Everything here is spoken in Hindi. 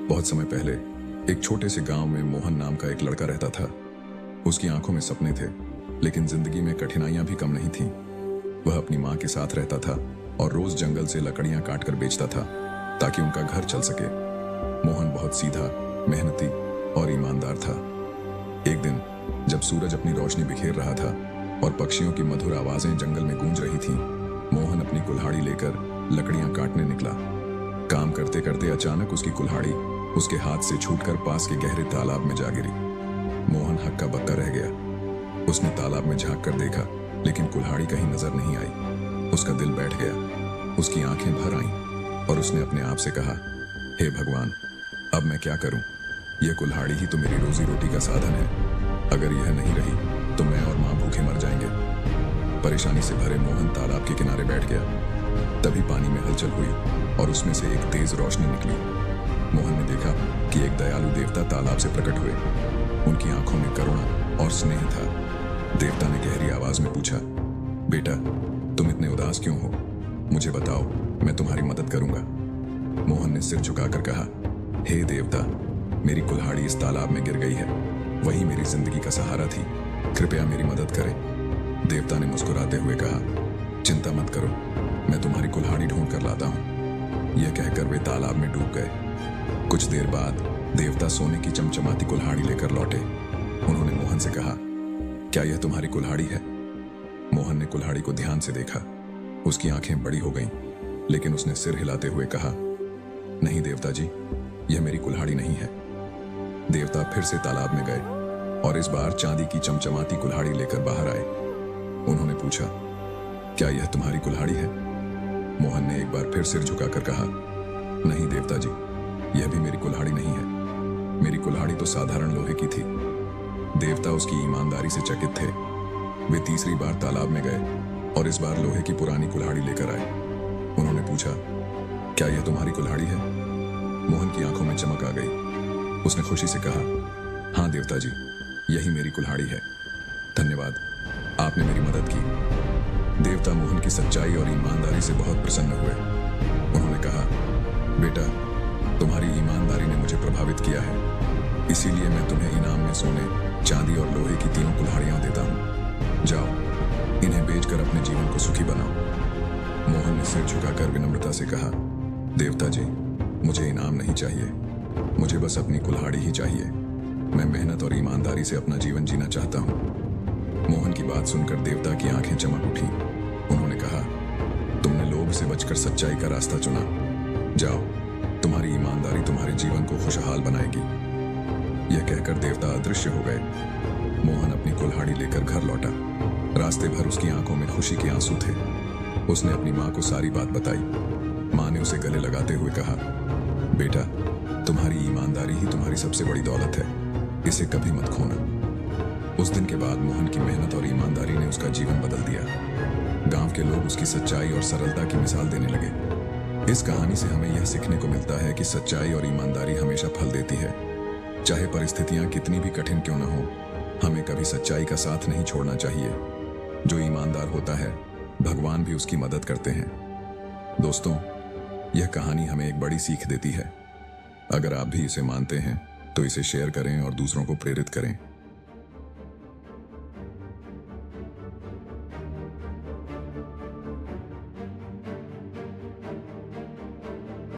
बहुत समय पहले एक छोटे से गांव में मोहन नाम का एक लड़का रहता था। उसकी आंखों में सपने थे, लेकिन जिंदगी में कठिनाइयां भी कम नहीं थीं। वह अपनी माँ के साथ रहता था और रोज जंगल से लकड़ियां काटकर बेचता था ताकि उनका घर चल सके। मोहन बहुत सीधा, मेहनती और ईमानदार था। एक दिन जब सूरज अपनी रोशनी बिखेर रहा था और पक्षियों की मधुर आवाजें जंगल में गूंज रही थीं, मोहन अपनी कुल्हाड़ी लेकर लकड़ियां काटने निकला। काम करते करते अचानक उसकी कुल्हाड़ी उसके हाथ से छूटकर पास के गहरे तालाब में जा गिरी। मोहन हक्का बक्का रह गया। उसने तालाब में झांक कर देखा, लेकिन कुल्हाड़ी कहीं नजर नहीं आई। उसका दिल बैठ गया, उसकी आंखें भर आईं और उसने अपने आप से कहा, हे भगवान, अब मैं क्या करूं? यह कुल्हाड़ी ही तो मेरी रोजी रोटी का साधन है। अगर यह नहीं रही तो मैं और मां भूखे मर जाएंगे। परेशानी से भरे मोहन तालाब के किनारे बैठ गया। तभी पानी में हलचल हुई और उसमें से एक तेज रोशनी निकली। मोहन ने देखा कि एक दयालु देवता तालाब से प्रकट हुए। उनकी आंखों में करुणा और स्नेह था। देवता ने गहरी आवाज में पूछा, बेटा, तुम इतने उदास क्यों हो? मुझे बताओ, मैं तुम्हारी मदद करूंगा। मोहन ने सिर झुकाकर कहा, हे देवता, मेरी कुल्हाड़ी इस तालाब में गिर गई है। वही मेरी जिंदगी का सहारा थी। कृपया मेरी मदद करें। देवता ने मुस्कुराते हुए कहा, चिंता मत करो, मैं तुम्हारी कुल्हाड़ी ढूंढ कर लाता हूं। यह कहकर वे तालाब में डूब गए। कुछ देर बाद देवता सोने की चमचमाती कुल्हाड़ी लेकर लौटे। उन्होंने मोहन से कहा, क्या यह तुम्हारी कुल्हाड़ी है? मोहन ने कुल्हाड़ी को ध्यान से देखा। उसकी आंखें बड़ी हो गईं, लेकिन उसने सिर हिलाते हुए कहा, नहीं देवता जी, यह मेरी कुल्हाड़ी नहीं है। देवता फिर से तालाब में गए और इस बार चांदी की चमचमाती कुल्हाड़ी लेकर बाहर आए। उन्होंने पूछा, क्या यह तुम्हारी कुल्हाड़ी है? मोहन ने एक बार फिर सिर झुकाकर कहा, नहीं देवता जी, यह भी मेरी कुल्हाड़ी नहीं है। मेरी कुल्हाड़ी तो साधारण लोहे की थी। देवता उसकी ईमानदारी से चकित थे। वे तीसरी बार तालाब में गए और इस बार लोहे की पुरानी कुल्हाड़ी लेकर आए। उन्होंने पूछा, क्या यह तुम्हारी कुल्हाड़ी है? मोहन की आंखों में चमक आ गई। उसने खुशी से कहा, हाँ देवता जी, यही मेरी कुल्हाड़ी है। धन्यवाद, आपने मेरी मदद की। देवता मोहन की सच्चाई और ईमानदारी से बहुत प्रसन्न हुए। उन्होंने कहा, बेटा, तुम्हारी ईमानदारी ने मुझे प्रभावित किया है, इसीलिए मैं तुम्हें इनाम में सोने, चांदी और लोहे की तीनों कुल्हाड़ियां देता हूं। जाओ, इन्हें बेचकर अपने जीवन को सुखी बनाओ। मोहन ने सिर झुकाकर विनम्रता से कहा, देवता जी, मुझे इनाम नहीं चाहिए, मुझे बस अपनी कुल्हाड़ी ही चाहिए। मैं मेहनत और ईमानदारी से अपना जीवन जीना चाहता हूं। मोहन की बात सुनकर देवता की आंखें चमक उठी। उन्होंने कहा, तुमने लोभ से बचकर सच्चाई का रास्ता चुना। जाओ, तुम्हारी ईमानदारी तुम्हारे जीवन को खुशहाल बनाएगी। यह कहकर देवता अदृश्य हो गए। मोहन अपनी कुल्हाड़ी लेकर घर लौटा। रास्ते भर उसकी आंखों में खुशी के आंसू थे। उसने अपनी माँ को सारी बात बताई। माँ ने उसे गले लगाते हुए कहा, बेटा, तुम्हारी ईमानदारी ही तुम्हारी सबसे बड़ी दौलत है, इसे कभी मत खोना। उस दिन के बाद मोहन की मेहनत और ईमानदारी ने उसका जीवन बदल दिया। गांव के लोग उसकी सच्चाई और सरलता की मिसाल देने लगे। इस कहानी से हमें यह सीखने को मिलता है कि सच्चाई और ईमानदारी हमेशा फल देती है। चाहे परिस्थितियां कितनी भी कठिन क्यों न हो, हमें कभी सच्चाई का साथ नहीं छोड़ना चाहिए। जो ईमानदार होता है, भगवान भी उसकी मदद करते हैं। दोस्तों, यह कहानी हमें एक बड़ी सीख देती है। अगर आप भी इसे मानते हैं तो इसे शेयर करें और दूसरों को प्रेरित करें।